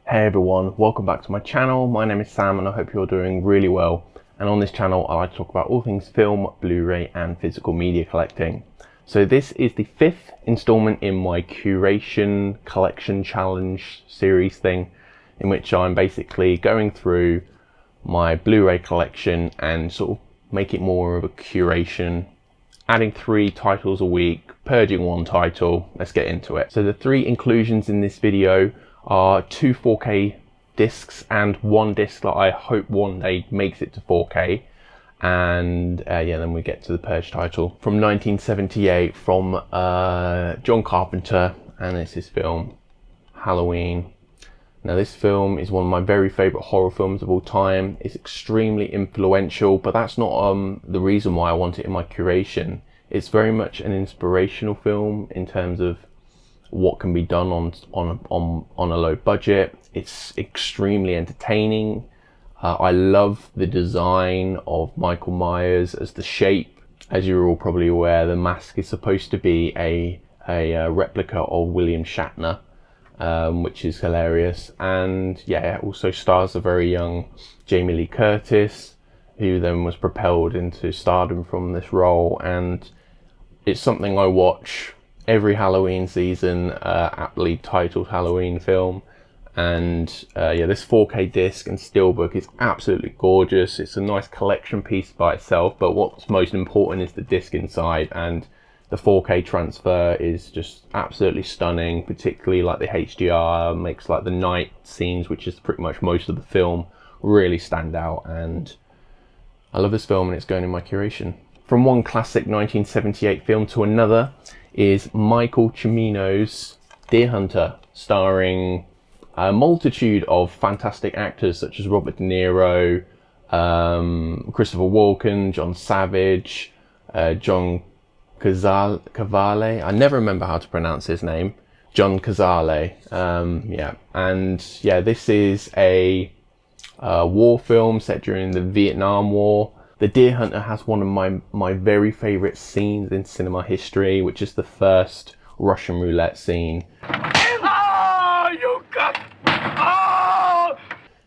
Hey everyone, welcome back to my channel. My name is Sam and I hope you're doing really well. And on this channel I like to talk about all things film, Blu-ray and physical media collecting. So this is the 5th installment in my Curation collection challenge series thing, in which I'm basically going through my Blu-ray collection and sort of make it more of a curation, adding 3 titles a week, purging 1 title. Let's get into it. So the 3 inclusions in this video are 2 4K discs and 1 disc that I hope one day makes it to 4K. And then we get to the Purge title from 1978 from John Carpenter, and it's his film Halloween. Now this film is one of my very favourite horror films of all time. It's extremely influential, but that's not the reason why I want it in my curation. It's very much an inspirational film in terms of what can be done on a low budget. It's extremely entertaining. I love the design of Michael Myers as the Shape. As you're all probably aware, the mask is supposed to be a replica of William Shatner, which is hilarious. And yeah, it also stars a very young Jamie Lee Curtis, who then was propelled into stardom from this role. And it's something I watch every Halloween season, aptly titled Halloween film. And this 4K disc and steelbook is absolutely gorgeous. It's a nice collection piece by itself, but what's most important is the disc inside, and the 4K transfer is just absolutely stunning. Particularly like the HDR makes like the night scenes, which is pretty much most of the film, really stand out. And I love this film and it's going in my curation. From one classic 1978 film to another is Michael Cimino's Deer Hunter, starring a multitude of fantastic actors such as Robert De Niro, Christopher Walken, John Savage, John Cavale. I never remember how to pronounce his name. John Cazale. This is a war film set during the Vietnam War. The Deer Hunter has one of my very favourite scenes in cinema history, which is the first Russian roulette scene.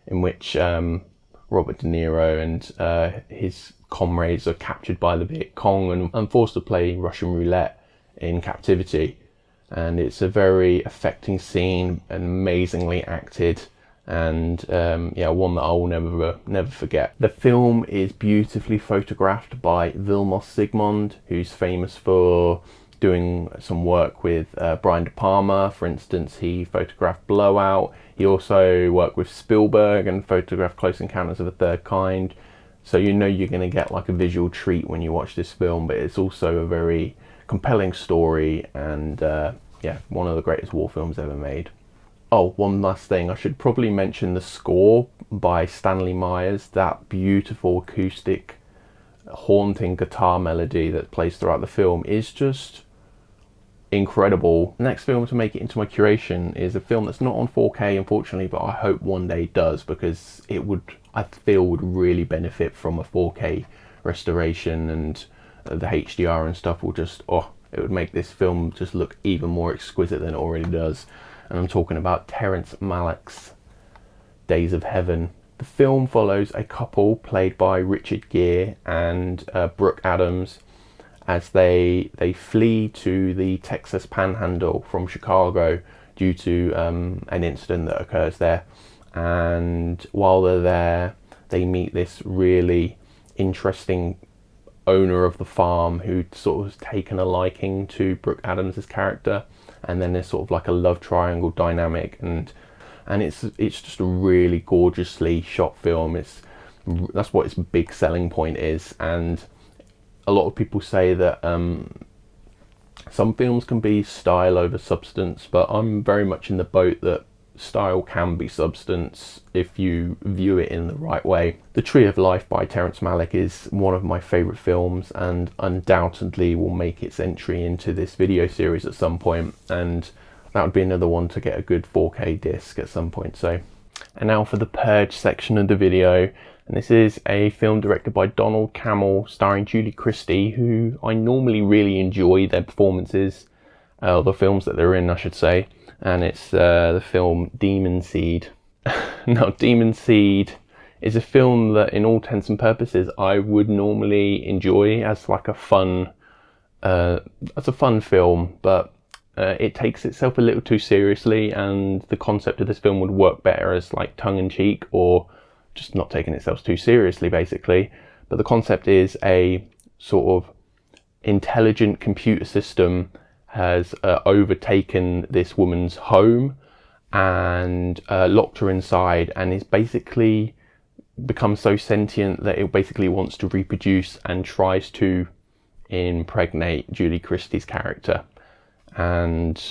In which Robert De Niro and his comrades are captured by the Viet Cong and forced to play Russian roulette in captivity. And it's a very affecting scene and amazingly acted, and one that I will never forget. The film is beautifully photographed by Vilmos Zsigmond, who's famous for doing some work with Brian De Palma. For instance, he photographed Blowout. He also worked with Spielberg and photographed Close Encounters of the Third Kind. So you know you're going to get like a visual treat when you watch this film, but it's also a very compelling story, and one of the greatest war films ever made. Oh, one last thing, I should probably mention the score by Stanley Myers, that beautiful acoustic haunting guitar melody that plays throughout the film is just incredible. The next film to make it into my curation is a film that's not on 4K unfortunately, but I hope one day does, because I feel would really benefit from a 4K restoration, and the HDR and stuff will just, it would make this film just look even more exquisite than it already does. And I'm talking about Terrence Malick's Days of Heaven. The film follows a couple played by Richard Gere and Brooke Adams as they flee to the Texas Panhandle from Chicago due to an incident that occurs there. And while they're there, they meet this really interesting owner of the farm who sort of has taken a liking to Brooke Adams' character, and then there's sort of like a love triangle dynamic, and it's just a really gorgeously shot film. That's what its big selling point is. And a lot of people say that some films can be style over substance, but I'm very much in the boat that style can be substance if you view it in the right way. The Tree of Life by Terrence Malick is one of my favourite films, and undoubtedly will make its entry into this video series at some point, and that would be another one to get a good 4K disc at some point. So, and now for the Purge section of the video, and this is a film directed by Donald Cammell starring Julie Christie, who I normally really enjoy their performances, the films that they're in I should say, and it's the film Demon Seed. Now, Demon Seed is a film that, in all intents and purposes, I would normally enjoy as like a fun film, but it takes itself a little too seriously, and the concept of this film would work better as like tongue-in-cheek, or just not taking itself too seriously, basically. But the concept is a sort of intelligent computer system has overtaken this woman's home and locked her inside, and is basically become so sentient that it basically wants to reproduce and tries to impregnate Julie Christie's character. And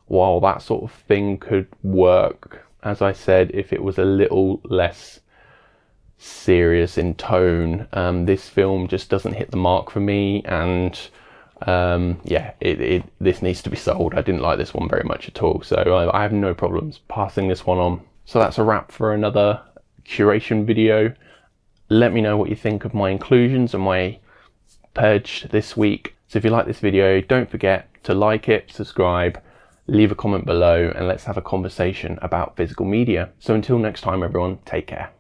while that sort of thing could work, as I said, if it was a little less serious in tone, this film just doesn't hit the mark for me, and this needs to be sold. I didn't like this one very much at all, so I have no problems passing this one on. So that's a wrap for another Curation video. Let me know what you think of my inclusions and my purge this week. So if you like this video, don't forget to like it, subscribe, leave a comment below, and let's have a conversation about physical media. So until next time, everyone, take care.